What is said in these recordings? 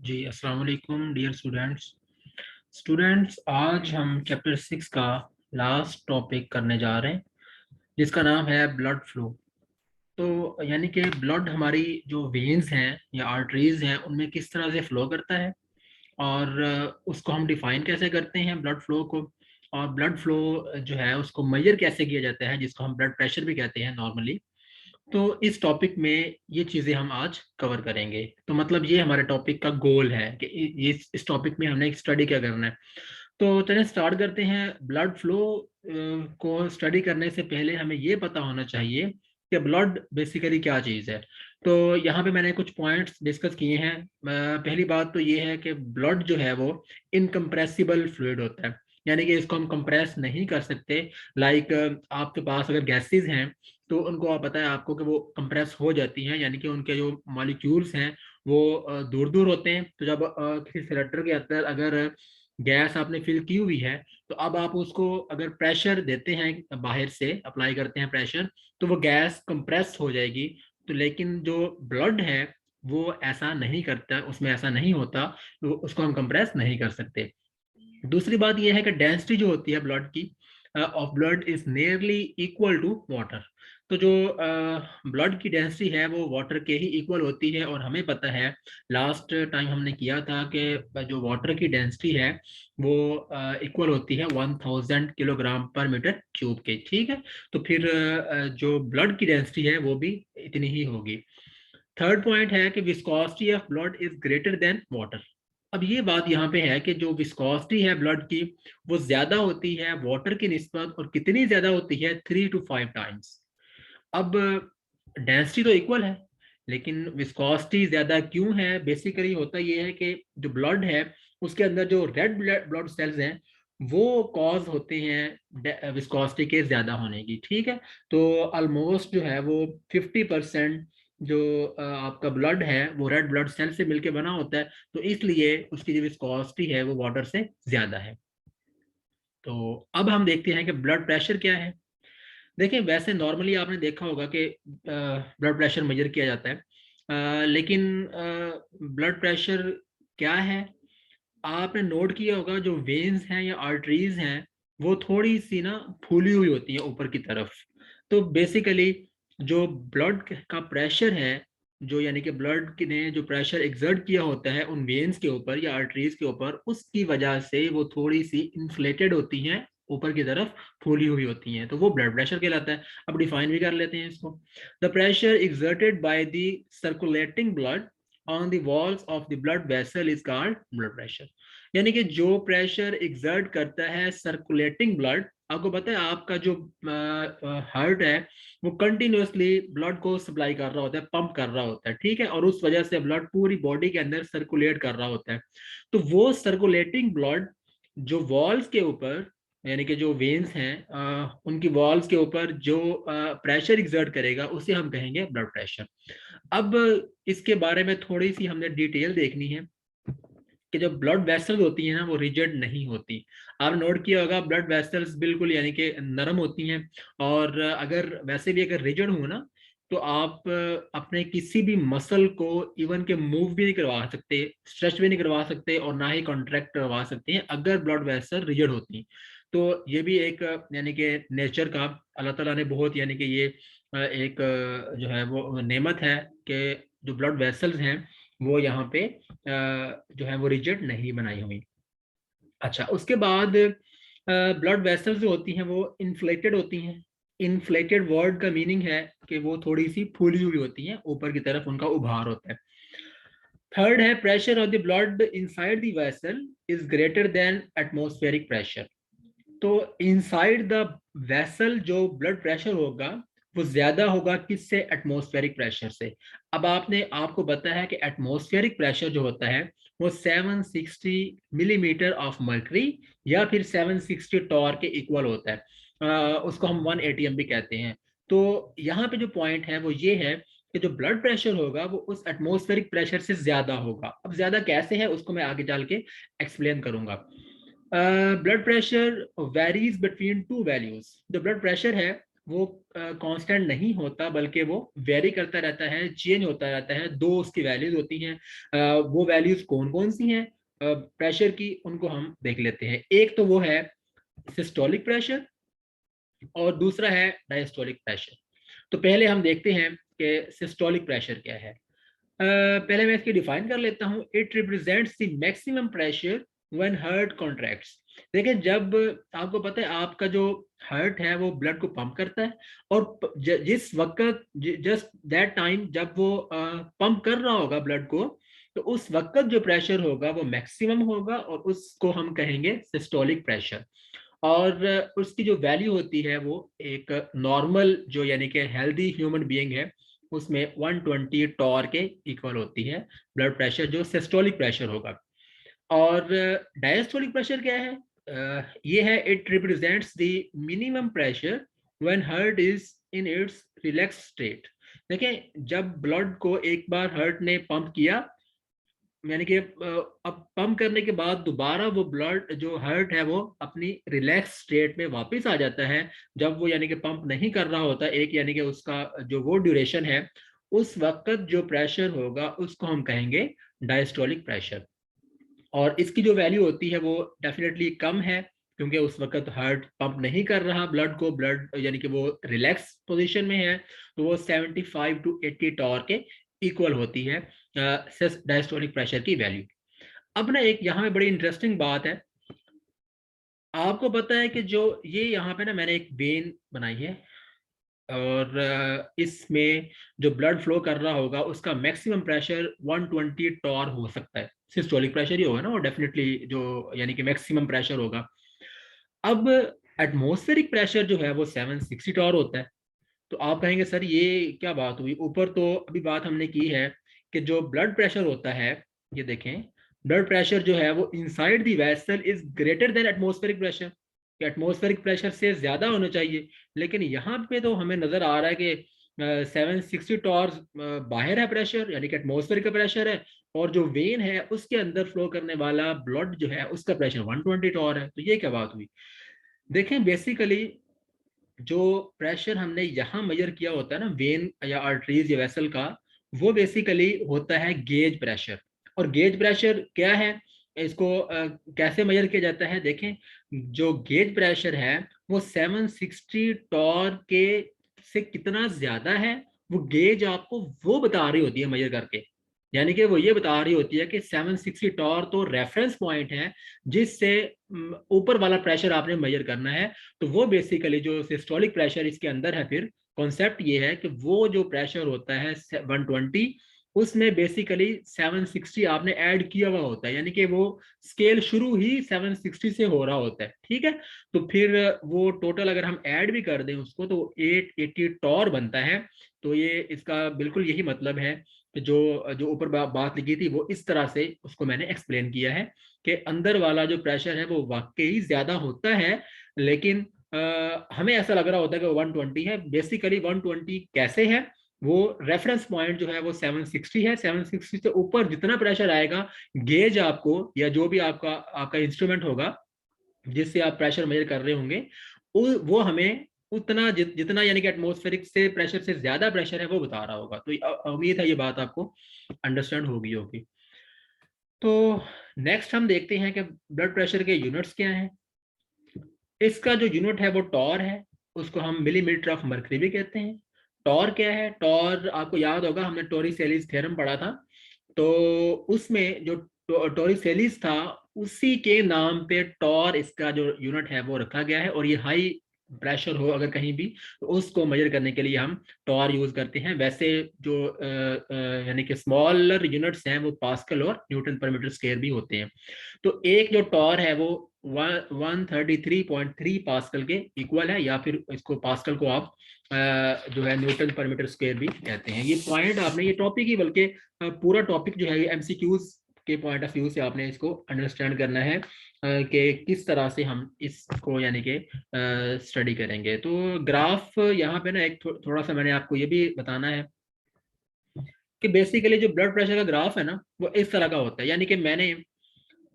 जी अस्सलाम वालेकुम dear students आज हम चैप्टर 6 का लास्ट टॉपिक करने जा रहे हैं जिसका नाम है ब्लड फ्लो। तो यानी कि ब्लड हमारी जो वेन्स हैं या आर्टरीज हैं उनमें किस तरह से फ्लो करता है और उसको हम डिफाइन कैसे करते हैं ब्लड फ्लो को। और ब्लड फ्लो जो है उसको मेजर कैसे किया जाता है जिसको हम ब्लड प्रेशर भी कहते हैं नॉर्मली। तो इस टॉपिक में ये चीज़ें हम आज कवर करेंगे। तो मतलब ये हमारे टॉपिक का गोल है कि ये इस टॉपिक में हमने एक स्टडी क्या करना है। तो चलिए स्टार्ट करते हैं। ब्लड फ्लो को स्टडी करने से पहले हमें ये पता होना चाहिए कि ब्लड बेसिकली क्या चीज़ है। तो यहाँ पे मैंने कुछ पॉइंट्स डिस्कस किए हैं। पहली बात तो ये है कि ब्लड जो है वो इनकम्प्रेसिबल फ्लूइड होता है, यानी कि इसको हम कंप्रेस नहीं कर सकते। लाइक आपके पास अगर गैसेस हैं तो उनको आप पता है आपको कि वो कंप्रेस हो जाती हैं, यानी कि उनके जो मॉलिक्यूल्स हैं वो दूर दूर होते हैं। तो जब किसी सिलेंडर के अंदर अगर गैस आपने फिल की हुई है तो अब आप उसको अगर प्रेशर देते हैं, बाहर से अप्लाई करते हैं प्रेशर, तो वो गैस कंप्रेस हो जाएगी। तो लेकिन जो ब्लड है वो ऐसा नहीं करता, उसमें ऐसा नहीं होता, तो उसको हम कंप्रेस नहीं कर सकते। दूसरी बात यह है कि डेंसिटी जो होती है ब्लड की of blood is nearly equal to water. तो जो ब्लड की डेंसिटी है वो वाटर के ही इक्वल होती है। और हमें पता है लास्ट टाइम हमने किया था कि जो वाटर की डेंसिटी है वो इक्वल होती है 1000 किलोग्राम पर मीटर क्यूब के। ठीक है, तो फिर जो ब्लड की डेंसिटी है वो भी इतनी ही होगी। थर्ड पॉइंट है कि viscosity of blood is greater than water. अब ये बात यहाँ पे है कि जो विस्कोसिटी है ब्लड की वो ज्यादा होती है वाटर की निस्बत। और कितनी ज्यादा होती है? 3 to 5 टाइम्स। अब डेंसिटी तो इक्वल है लेकिन विस्कोसिटी ज्यादा क्यों है? बेसिकली होता ये है कि जो ब्लड है उसके अंदर जो रेड ब्लड सेल्स हैं वो कॉज होते हैं विस्कोसिटी के ज्यादा होने की। ठीक है, तो ऑलमोस्ट जो है वो 50% जो आपका ब्लड है वो रेड ब्लड सेल से मिलके बना होता है। तो इसलिए उसकी जो विस्कोसिटी है वो वाटर से ज्यादा है। तो अब हम देखते हैं कि ब्लड प्रेशर क्या है। देखिए वैसे नॉर्मली आपने देखा होगा कि ब्लड प्रेशर मेजर किया जाता है, लेकिन ब्लड प्रेशर क्या है आपने नोट किया होगा। जो वेन्स हैं या आर्टरीज हैं वो थोड़ी सी ना फूली हुई होती है ऊपर की तरफ। तो बेसिकली जो ब्लड का प्रेशर है, जो यानी कि ब्लड ने जो प्रेशर एक्सर्ट किया होता है उन वेन्स के ऊपर या आर्टरीज के ऊपर, उसकी वजह से वो थोड़ी सी इन्फ्लेटेड होती हैं, ऊपर की तरफ फूली हुई होती हैं। तो वो ब्लड प्रेशर कहलाता है। अब डिफाइन भी कर लेते हैं इसको। The pressure exerted by the circulating blood on the walls of the blood vessel is called blood pressure. यानी कि जो प्रेशर एक्सर्ट करता है सर्कुलेटिंग ब्लड, आपको पता है आपका जो हार्ट है वो कंटिन्यूअसली ब्लड को सप्लाई कर रहा होता है, पंप कर रहा होता है। ठीक है, और उस वजह से ब्लड पूरी बॉडी के अंदर सर्कुलेट कर रहा होता है। तो वो सर्कुलेटिंग ब्लड जो वॉल्स के ऊपर, यानी कि जो वेन्स हैं उनकी वॉल्स के ऊपर जो प्रेशर एक्सर्ट करेगा उसे हम कहेंगे ब्लड प्रेशर। अब इसके बारे में थोड़ी सी हमने डिटेल देखनी है कि जो ब्लड वेसल्स होती हैं ना वो रिजिड नहीं होती। आप नोट किया होगा ब्लड वेसल्स बिल्कुल यानी कि नरम होती हैं। और अगर वैसे भी अगर रिजिड हो ना तो आप अपने किसी भी मसल को इवन के मूव भी नहीं करवा सकते, स्ट्रेच भी नहीं करवा सकते और ना ही कॉन्ट्रैक्ट करवा सकते हैं अगर ब्लड वेसल रिजिड होती। तो ये भी एक यानी कि नेचर का अल्लाह ताला ने बहुत यानी कि ये एक जो है वो नेमत है कि जो ब्लड वेसल्स हैं वो यहाँ पे जो है वो रिजिड नहीं बनाई हुई। अच्छा, उसके बाद ब्लड वेसल्स जो होती हैं वो इन्फ्लेटेड होती हैं। इन्फ्लेटेड वर्ड का मीनिंग है कि वो थोड़ी सी फूली हुई होती हैं, ऊपर की तरफ उनका उभार होता है। थर्ड है pressure of the blood inside the vessel is greater than atmospheric pressure. तो इनसाइड द वेसल जो ब्लड प्रेशर होगा वो ज्यादा होगा किससे? एटमॉस्फेरिक प्रेशर से। अब आपने आपको पता है कि एटमॉस्फेरिक प्रेशर जो होता है वो 760 मिलीमीटर ऑफ मर्करी या फिर 760 टॉर के इक्वल होता है। उसको हम 1 एटीएम भी कहते हैं। तो यहाँ पे जो पॉइंट है वो ये है कि जो ब्लड प्रेशर होगा वो उस एटमॉस्फेरिक प्रेशर से ज्यादा होगा। अब ज्यादा कैसे है उसको मैं आगे चल के एक्सप्लेन करूंगा। Blood pressure varies between two values. जो ब्लड प्रेशर है वो कांस्टेंट नहीं होता, बल्कि वो वेरी करता रहता है, चेंज होता रहता है। दो उसकी वैल्यूज होती हैं। वो वैल्यूज कौन कौन सी हैं प्रेशर की, उनको हम देख लेते हैं। एक तो वो है सिस्टोलिक प्रेशर और दूसरा है डायस्टोलिक प्रेशर। तो पहले हम देखते हैं कि सिस्टोलिक प्रेशर क्या है। पहले मैं इसकी डिफाइन कर लेता हूं। It represents the maximum pressure when heart contracts. देखिए, जब आपको पता है आपका जो हार्ट है वो ब्लड को पंप करता है, और जिस वक्त जस्ट दैट टाइम जब वो पंप कर रहा होगा ब्लड को, तो उस वक्त जो प्रेशर होगा वो मैक्सिमम होगा, और उसको हम कहेंगे सिस्टोलिक प्रेशर। और उसकी जो वैल्यू होती है वो एक नॉर्मल जो यानी कि हेल्दी ह्यूमन बीइंग है उसमें 120 टॉर के इक्वल होती है ब्लड प्रेशर, जो सिस्टोलिक प्रेशर होगा। और डायस्टोलिक प्रेशर क्या है? ये है, it represents the minimum pressure when heart is in its relax state. देखें, जब ब्लड को एक बार हार्ट ने पंप किया, यानी कि अब पंप करने के बाद दोबारा वो ब्लड जो हार्ट है वो अपनी रिलैक्स स्टेट में वापस आ जाता है, जब वो यानी कि पंप नहीं कर रहा होता एक, यानी कि उसका जो वो ड्यूरेशन है, उस वक्त जो प्रेशर होगा उसको हम कहेंगे डायस्टोलिक प्रेशर। और इसकी जो वैल्यू होती है वो डेफिनेटली कम है, क्योंकि उस वक्त हार्ट पंप नहीं कर रहा ब्लड को, ब्लड यानी कि वो रिलैक्स पोजीशन में है। तो वो 75 टू 80 टॉर के इक्वल होती है डायस्टोलिक प्रेशर की वैल्यू। अब ना एक यहाँ पे बड़ी इंटरेस्टिंग बात है। आपको पता है कि जो ये यहाँ पे ना मैंने एक वेन बनाई है, और इसमें जो ब्लड फ्लो कर रहा होगा उसका मैक्सिमम प्रेशर 120 टॉर हो सकता है। सिस्टोलिक प्रेशर ही होगा ना वो, डेफिनेटली जो यानी कि मैक्सिमम प्रेशर होगा। अब एटमॉस्फेरिक प्रेशर जो है वो 760 टॉर होता है। तो आप कहेंगे सर ये क्या बात हुई, ऊपर तो अभी बात हमने की है कि जो ब्लड प्रेशर होता है, ये देखें, ब्लड प्रेशर जो है वो inside the vessel is greater than atmospheric pressure. Atmospheric pressure से ज्यादा होना चाहिए, लेकिन यहाँ पे तो हमें नजर आ रहा है कि 760 टॉर्स बाहर है प्रेशर, यानी कि एटमॉस्फेरिक का प्रेशर है, और जो वेन है उसके अंदर फ्लो करने वाला ब्लड जो है उसका प्रेशर 120 टॉर है। तो ये क्या बात हुई? देखें, बेसिकली जो प्रेशर हमने यहाँ मेजर किया होता है ना वेन या आर्टरीज या वेसल का, वो बेसिकली होता है गेज प्रेशर। और गेज प्रेशर क्या है, इसको कैसे मेजर किया जाता है? देखें, जो गेज प्रेशर है वो 760 टॉर के से कितना ज्यादा है, वो गेज आपको वो बता रही होती है मेजर करके। यानी कि वो ये बता रही होती है कि 760 टॉर तो रेफरेंस पॉइंट है जिससे ऊपर वाला प्रेशर आपने मेजर करना है। तो वो बेसिकली जो सिस्टोलिक प्रेशर इसके अंदर है, फिर कॉन्सेप्ट ये है कि वो जो प्रेशर होता है 120, उसमें बेसिकली 760 आपने ऐड किया हुआ होता है, यानी कि वो स्केल शुरू ही 760 से हो रहा होता है। ठीक है, तो फिर वो टोटल अगर हम ऐड भी कर दें उसको तो 880 टॉर बनता है। तो ये इसका बिल्कुल यही मतलब है कि जो जो ऊपर बात लिखी थी वो इस तरह से उसको मैंने एक्सप्लेन किया है कि अंदर वाला जो प्रेशर है वो वाकई ज्यादा होता है, लेकिन हमें ऐसा लग रहा होता है कि 120 है। बेसिकली 120 कैसे है, वो रेफरेंस पॉइंट जो है वो 760 है। 760 से ऊपर जितना प्रेशर आएगा, गेज आपको या जो भी आपका आपका इंस्ट्रूमेंट होगा जिससे आप प्रेशर मेजर कर रहे होंगे, वो हमें उतना जितना यानी कि एटमॉस्फेरिक से प्रेशर से ज्यादा प्रेशर है वो बता रहा होगा। तो उम्मीद है ये बात आपको अंडरस्टैंड होगी होगी। तो नेक्स्ट हम देखते हैं कि ब्लड प्रेशर के यूनिट्स क्या हैं। इसका जो यूनिट है वो टॉर है, उसको हम मिलीमीटर ऑफ मर्करी भी कहते हैं। टॉर क्या है? टॉर आपको याद होगा, हमने टोरिसेलिस थ्योरम पढ़ा था। तो उसमें जो टोरिसेलिस था उसी के नाम पे टॉर इसका जो यूनिट है वो रखा गया है। और ये हाई प्रेशर हो अगर कहीं भी, तो उसको मेजर करने के लिए हम टॉर यूज करते हैं। वैसे जो यानी कि स्मॉलर यूनिट्स हैं वो पास्कल और न्यूटन पर मीटर स्क्वायर भी होते हैं। तो एक जो टॉर है वो 133.3 पास्कल के इक्वल है, या फिर इसको पास्कल को आप जो है न्यूटन पर मीटर स्क्वायर भी कहते हैं। ये पॉइंट आपने, ये टॉपिक ही बल्कि पूरा टॉपिक जो है ये एमसीक्यूज के पॉइंट ऑफ व्यू से आपने इसको अंडरस्टैंड करना है कि किस तरह से हम इसको यानी कि स्टडी करेंगे। तो ग्राफ यहाँ पे ना एक थोड़ा सा मैंने आपको ये भी बताना है कि बेसिकली जो ब्लड प्रेशर का ग्राफ है ना वो इस तरह का होता है। यानी कि मैंने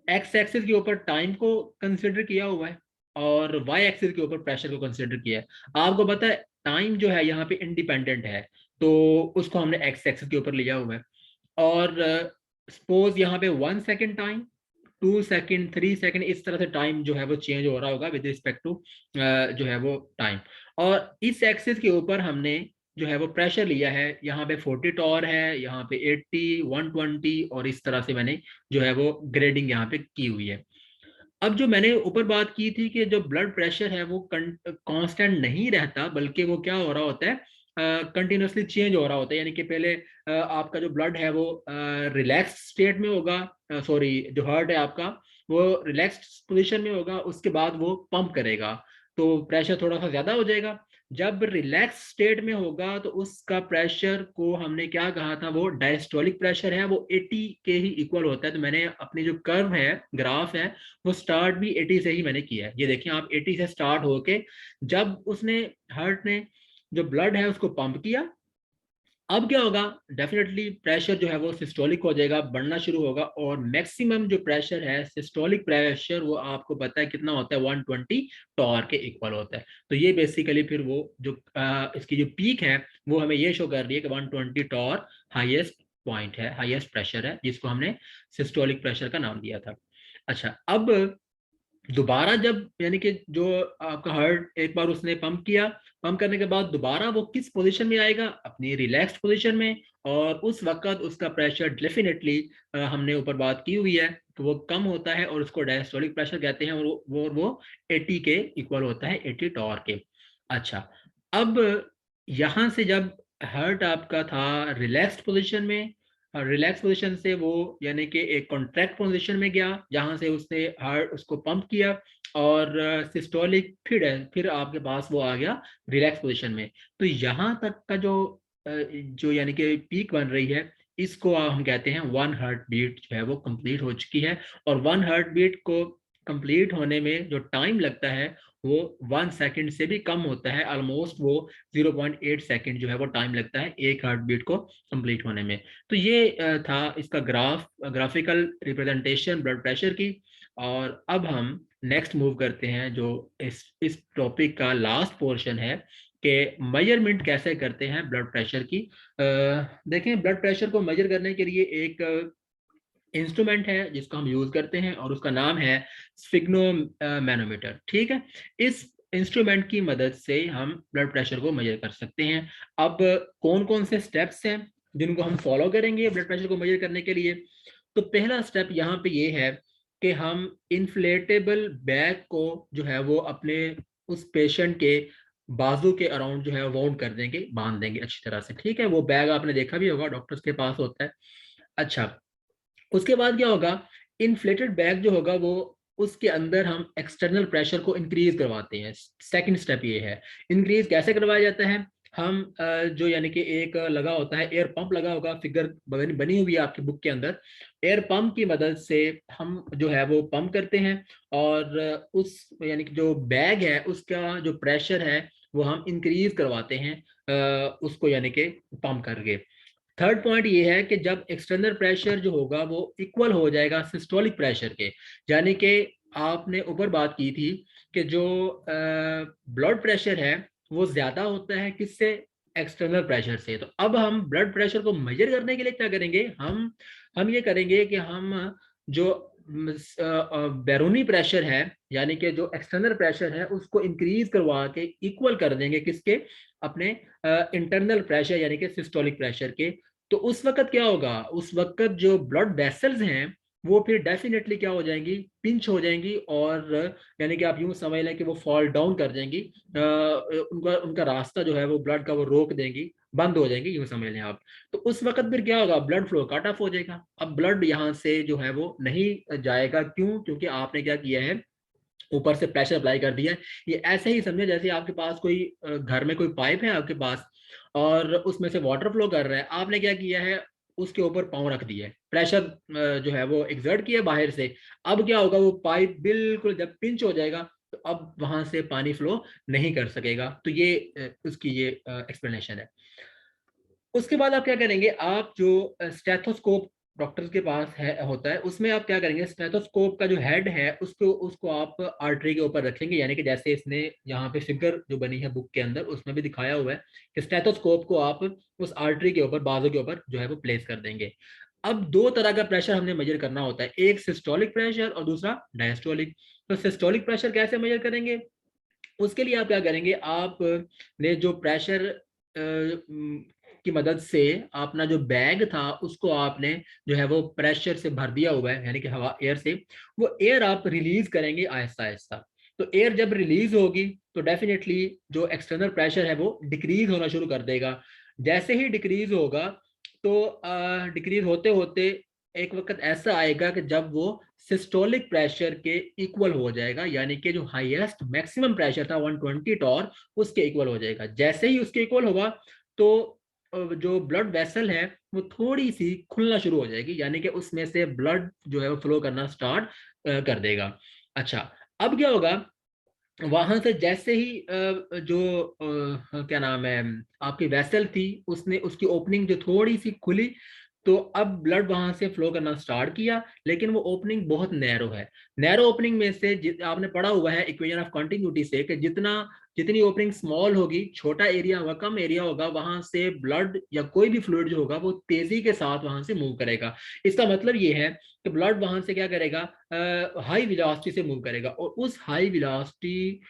एक्स एक्सिस के ऊपर टाइम को कंसिडर किया हुआ है और वाई एक्सिस के ऊपर प्रेशर को कंसिडर किया है। आपको पता है टाइम जो है यहाँ पे इंडिपेंडेंट है, तो उसको हमने एक्स एक्सिस के ऊपर लिया हुआ है। और सपोज यहाँ पे 1 सेकेंड टाइम, 2 सेकेंड, 3 सेकेंड, इस तरह से टाइम जो है वो चेंज हो रहा होगा विद रिस्पेक्ट टू जो है वो टाइम। और इस एक्सिस के ऊपर हमने जो है वो प्रेशर लिया है, यहाँ पे 40 टॉर है, यहाँ पे 80, 120, और इस तरह से मैंने जो है वो ग्रेडिंग यहाँ पे की हुई है। अब जो मैंने ऊपर बात की थी कि जो ब्लड प्रेशर है वो कांस्टेंट नहीं रहता, बल्कि वो क्या हो रहा होता है, कंटिन्यूसली चेंज हो रहा होता है। यानी कि पहले आपका जो ब्लड है वो रिलैक्स स्टेट में होगा, सॉरी जो हार्ट है आपका वो रिलैक्स पोजीशन में होगा, उसके बाद वो पंप करेगा, तो प्रेशर थोड़ा सा ज्यादा हो जाएगा। जब रिलैक्स स्टेट में होगा तो उसका प्रेशर को हमने क्या कहा था, वो डायस्टोलिक प्रेशर है, वो 80 के ही इक्वल होता है। तो मैंने अपनी जो कर्व है, ग्राफ है, वो स्टार्ट भी 80 से ही मैंने किया है। ये देखिए आप, 80 से स्टार्ट होके जब उसने हार्ट ने जो ब्लड है उसको पंप किया, अब क्या होगा, डेफिनेटली प्रेशर जो है वो सिस्टोलिक हो जाएगा, बढ़ना शुरू होगा, और मैक्सिमम जो प्रेशर है, सिस्टोलिक प्रेशर, वो आपको पता है कितना होता है, 120 टॉर के इक्वल होता है। तो ये बेसिकली फिर वो जो इसकी जो पीक है वो हमें ये शो कर रही है कि 120 टॉर हाईएस्ट पॉइंट है, हाईएस्ट प्रेशर है, जिसको हमने सिस्टोलिक प्रेशर का नाम दिया था। अच्छा, अब दोबारा जब यानी कि जो आपका हार्ट एक बार उसने पंप किया, पंप करने के बाद दोबारा वो किस पोजीशन में आएगा, अपनी रिलैक्स्ड पोजीशन में, और उस वक्त उसका प्रेशर डेफिनेटली हमने ऊपर बात की हुई है कि वो कम होता है, और उसको डायस्टोलिक प्रेशर कहते हैं, और वो 80 के इक्वल होता है, 80 टॉर के। अच्छा, अब यहाँ से जब हार्ट आपका था रिलैक्स्ड पोजीशन में, रिलैक्स पोजीशन से वो यानी कि एक कॉन्ट्रैक्ट पोजीशन में गया, जहां से उसने हार्ट उसको पंप किया, और सिस्टोलिक फिर आपके पास वो आ गया रिलैक्स पोजीशन में। तो यहाँ तक का जो यानी कि पीक बन रही है, इसको हम कहते हैं 1 हार्ट बीट जो है वो कंप्लीट हो चुकी है। और 1 हार्ट बीट को कंप्लीट होने में जो टाइम लगता है वो 1 सेकेंड से भी कम होता है, ऑलमोस्ट वो 0.8 सेकेंड जो है वो टाइम लगता है एक हार्ट बीट को कंप्लीट होने में। तो ये था इसका ग्राफिकल रिप्रेजेंटेशन ब्लड प्रेशर की। और अब हम नेक्स्ट मूव करते हैं, जो इस टॉपिक का लास्ट पोर्शन है कि मेजरमेंट कैसे करते हैं ब्लड प्रेशर की। देखें, ब्लड प्रेशर को मेजर करने के लिए एक इंस्ट्रूमेंट है जिसको हम यूज करते हैं, और उसका नाम है स्फिग्नो मैनोमीटर। ठीक है, इस इंस्ट्रूमेंट की मदद से हम ब्लड प्रेशर को मेजर कर सकते हैं। अब कौन कौन से स्टेप्स हैं जिनको हम फॉलो करेंगे ब्लड प्रेशर को मेजर करने के लिए? तो पहला स्टेप यहाँ पे ये है कि हम इन्फ्लेटेबल बैग को जो है वो अपने उस पेशेंट के बाजू के अराउंड जो है वाउंड कर देंगे, बांध देंगे अच्छी तरह से। ठीक है, वो बैग आपने देखा भी होगा, डॉक्टर्स के पास होता है। अच्छा, उसके बाद क्या होगा, इन्फ्लेटेड बैग जो होगा वो उसके अंदर हम एक्सटर्नल प्रेशर को इंक्रीज करवाते हैं। सेकंड स्टेप ये है। इंक्रीज कैसे करवाया जाता है, हम जो यानी कि एक लगा होता है, एयर पंप लगा होगा, फिगर बनी हुई है आपकी बुक के अंदर। एयर पंप की मदद से हम जो है वो पंप करते हैं, और उस यानी कि जो बैग है उसका जो प्रेशर है वो हम इंक्रीज करवाते हैं, उसको यानी कि पंप करके। थर्ड पॉइंट ये है कि जब एक्सटर्नल प्रेशर जो होगा वो इक्वल हो जाएगा सिस्टोलिक प्रेशर के, यानी कि आपने ऊपर बात की थी कि जो ब्लड प्रेशर है वो ज्यादा होता है किससे, एक्सटर्नल प्रेशर से। तो अब हम ब्लड प्रेशर को मेजर करने के लिए क्या करेंगे, हम ये करेंगे कि हम जो बैरूनी प्रेशर है, यानी कि जो एक्सटर्नल प्रेशर है उसको इंक्रीज करवा के इक्वल कर देंगे किसके, अपने इंटरनल प्रेशर यानी कि सिस्टोलिक प्रेशर के। तो उस वक्त क्या होगा, उस वक्त जो ब्लड वेसल्स हैं वो फिर डेफिनेटली क्या हो जाएंगी, पिंच हो जाएंगी, और यानी कि आप यूं समझ लें कि वो फॉल डाउन कर जाएंगी, उनका उनका रास्ता जो है वो ब्लड का वो रोक देंगी, बंद हो जाएंगी, यूं समझ लें आप। तो उस वक्त फिर क्या होगा, ब्लड फ्लो कट ऑफ हो जाएगा। अब ब्लड यहाँ से जो है वो नहीं जाएगा, क्यों, क्योंकि आपने क्या किया है, ऊपर से प्रेशर अप्लाई कर दिया है। ये ऐसे ही समझे जैसे आपके पास कोई घर में कोई पाइप है आपके पास, और उसमें से वाटर फ्लो कर रहा है, आपने क्या किया है, उसके ऊपर पाँव रख दिया है, प्रेशर जो है वो एक्सर्ट किया बाहर से। अब क्या होगा, वो पाइप बिल्कुल जब पिंच हो जाएगा तो अब वहां से पानी फ्लो नहीं कर सकेगा। तो ये उसकी ये एक्सप्लेनेशन है। उसके बाद आप क्या करेंगे, आप जो स्टेथोस्कोप डॉक्टर के पास है होता है, उसमें आप क्या करेंगे, स्टेथोस्कोप का जो हेड है उसको उसको आप आर्टरी के ऊपर रखेंगे, यानी कि जैसे इसने यहाँ पे फिगर जो बनी है बुक के अंदर उसमें भी दिखाया हुआ है कि स्टेथोस्कोप को आप उस आर्टरी के ऊपर, बाजू के ऊपर जो है वो प्लेस कर देंगे। अब दो तरह का प्रेशर हमने मेजर करना होता है, एक सिस्टोलिक प्रेशर और दूसरा डायस्टोलिक। तो सिस्टोलिक प्रेशर कैसे मेजर करेंगे, उसके लिए आप क्या करेंगे, आप ने जो प्रेशर की मदद से अपना जो बैग था उसको आपने जो है वो प्रेशर से भर दिया हुआ है, यानी कि हवा एयर से, वो एयर आप रिलीज करेंगे आहिस्ता आहिस्ता। तो एयर जब रिलीज होगी तो डेफिनेटली जो एक्सटर्नल प्रेशर है वो डिक्रीज होना शुरू कर देगा। जैसे ही डिक्रीज होगा तो डिक्रीज होते होते एक वक्त ऐसा आएगा कि जब वो सिस्टोलिक प्रेशर के इक्वल हो जाएगा, यानी कि जो हाईएस्ट मैक्सिमम प्रेशर था 120 टॉर उसके इक्वल हो जाएगा। जैसे ही उसके इक्वल होगा तो जो ब्लड वेसल है वो थोड़ी सी खुलना शुरू हो जाएगी, यानी कि उसमें से ब्लड जो है वो फ्लो करना स्टार्ट कर देगा। अच्छा, अब क्या होगा, वहां से जैसे ही जो क्या नाम है आपकी वेसल थी, उसने उसकी ओपनिंग जो थोड़ी सी खुली, तो अब ब्लड वहां से फ्लो करना स्टार्ट किया, लेकिन वो ओपनिंग बहुत नैरो है। नैरो ओपनिंग में से आपने पढ़ा हुआ है इक्वेशन ऑफ कंटिन्यूटी से कि जितना जितनी ओपनिंग स्मॉल होगी, छोटा एरिया होगा, कम एरिया होगा, वहां से ब्लड या कोई भी फ्लूइड जो होगा वो तेजी के साथ वहां से मूव करेगा। इसका मतलब ये है कि ब्लड वहां से क्या करेगा, हाई विलासिटी से मूव करेगा, और उस हाई विलासिटी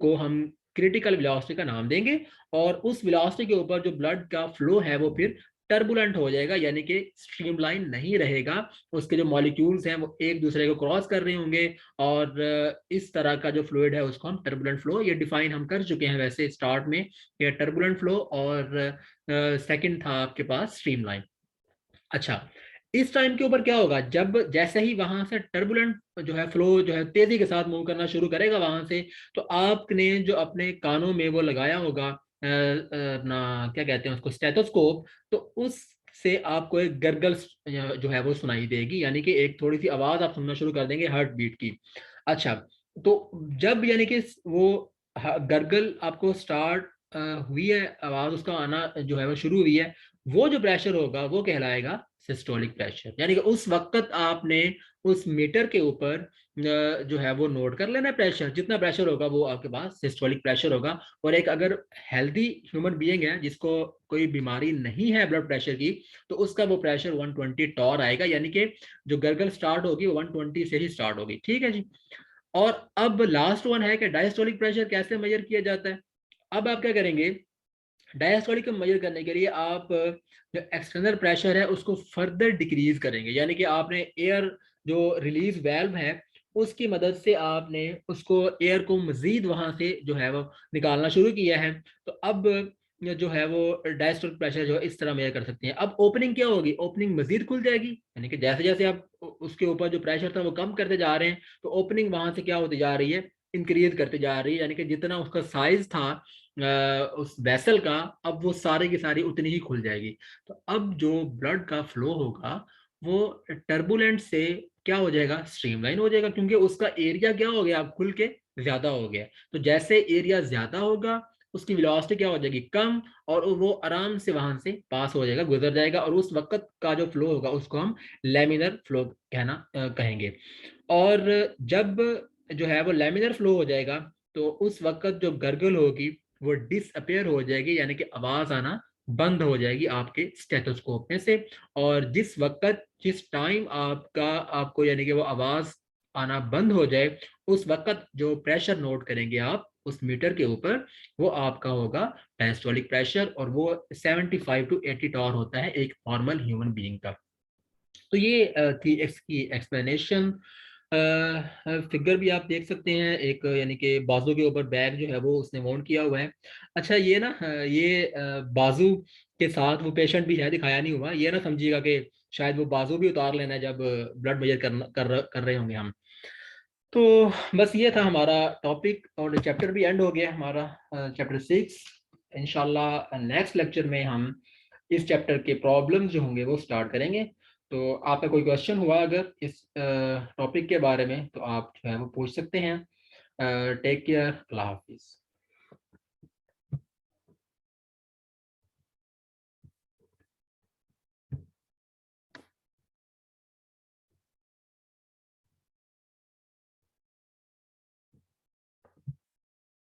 को हम क्रिटिकल वेलोसिटी का नाम देंगे। और उस वेलोसिटी के ऊपर जो ब्लड का फ्लो है वो फिर टर्बुलेंट हो जाएगा, यानी कि स्ट्रीमलाइन नहीं रहेगा। उसके जो मॉलिक्यूल्स हैं वो एक दूसरे को क्रॉस कर रहे होंगे, और इस तरह का जो फ्लूइड है उसको हम टर्बुलेंट फ्लो, ये डिफाइन हम कर चुके हैं वैसे स्टार्ट में, ये टर्बुलेंट फ्लो, और सेकंड था आपके पास स्ट्रीमलाइन। अच्छा, इस टाइम के ऊपर क्या होगा, जब जैसे ही वहां से टर्बुलेंट जो है फ्लो जो है तेजी के साथ मूव करना शुरू करेगा वहां से, तो आपने जो अपने कानों में वो लगाया होगा अपना क्या कहते हैं उसको, स्टेथोस्कोप, तो उस से आपको एक गरगल जो है वो सुनाई देगी, यानी कि एक थोड़ी सी आवाज आप सुनना शुरू कर देंगे हार्ट बीट की। अच्छा, तो जब यानी कि वो गरगल आपको स्टार्ट हुई है, आवाज उसका आना जो है वो शुरू हुई है, वो जो प्रेशर होगा वो कहलाएगा सिस्टोलिक प्रेशर। यानी कि उस वक्त आपने उस मीटर के ऊपर जो है वो नोट कर लेना प्रेशर, जितना प्रेशर होगा वो आपके पास सिस्टोलिक प्रेशर होगा। और एक अगर हेल्दी ह्यूमन बीइंग है जिसको कोई बीमारी नहीं है ब्लड प्रेशर की, तो उसका वो प्रेशर 120 टॉर आएगा, यानी कि जो गर्गल स्टार्ट होगी वो 120 से ही स्टार्ट होगी। ठीक है जी। और अब लास्ट वन है कि डायस्टोलिक प्रेशर कैसे मेजर किया जाता है। अब आप क्या करेंगे, डायस्टोलिक को मेजर करने के लिए आप जो एक्सटर्नल प्रेशर है उसको फर्दर डिक्रीज करेंगे, यानी कि आपने एयर जो रिलीज वेल्व है उसकी मदद से आपने उसको एयर को मजीद वहां से जो है वो निकालना शुरू किया है। तो अब जो है वो डायस्टोलिक प्रेशर जो है इस तरह मेजर कर सकते हैं। अब ओपनिंग क्या होगी, ओपनिंग मजीद खुल जाएगी, यानी कि जैसे जैसे आप उसके ऊपर जो प्रेशर था वो कम करते जा रहे हैं, तो ओपनिंग वहां से क्या होती जा रही है, इंक्रीज करती जा रही है, यानी कि जितना उसका साइज था उस वेसल का, अब वो सारी की सारी उतनी ही खुल जाएगी। तो अब जो ब्लड का फ्लो होगा वो टर्बुलेंट से क्या हो जाएगा, स्ट्रीमलाइन हो जाएगा, क्योंकि उसका एरिया क्या हो गया, अब खुल के ज्यादा हो गया। तो जैसे एरिया ज्यादा होगा उसकी वेलोसिटी क्या हो जाएगी, कम, और वो आराम से वहां से पास हो जाएगा, गुजर जाएगा, और उस वक्त का जो फ्लो होगा उसको हम लेमिनर फ्लो कहेंगे। और जब जो है वो लेमिनर फ्लो हो जाएगा तो उस वक्त जो गर्गल होगी वो डिसअपेयर हो जाएगी, यानी कि आवाज आना बंद हो जाएगी आपके स्टेथोस्कोप में से। और जिस वक्त जिस टाइम आपको यानी कि वो आवाज आना बंद हो जाए, उस वक्त जो प्रेशर नोट करेंगे आप उस मीटर के ऊपर, वो आपका होगा डायस्टोलिक प्रेशर, और वो 75 टू 80 टॉर होता है एक नॉर्मल ह्यूमन बीइंग का। तो ये थी इसकी एक्सप्लेनेशन। फिगर भी आप देख सकते हैं एक, यानी कि बाजू के ऊपर बैग जो है वो उसने माउंट किया हुआ है। अच्छा, ये ना ये बाजू के साथ वो पेशेंट भी है, दिखाया नहीं हुआ, ये ना समझिएगा कि शायद वो बाजू भी उतार लेना है जब ब्लड मेजर कर रहे होंगे हम। तो बस ये था हमारा टॉपिक, और चैप्टर भी एंड हो गया हमारा, चैप्टर 6। इंशाल्लाह नेक्स्ट लेक्चर में हम इस चैप्टर के प्रॉब्लम्स जो होंगे वो स्टार्ट करेंगे। तो आपका कोई क्वेश्चन हुआ अगर इस टॉपिक के बारे में तो आप जो है वो पूछ सकते हैं। टेक केयर, अल्लाह हाफिज।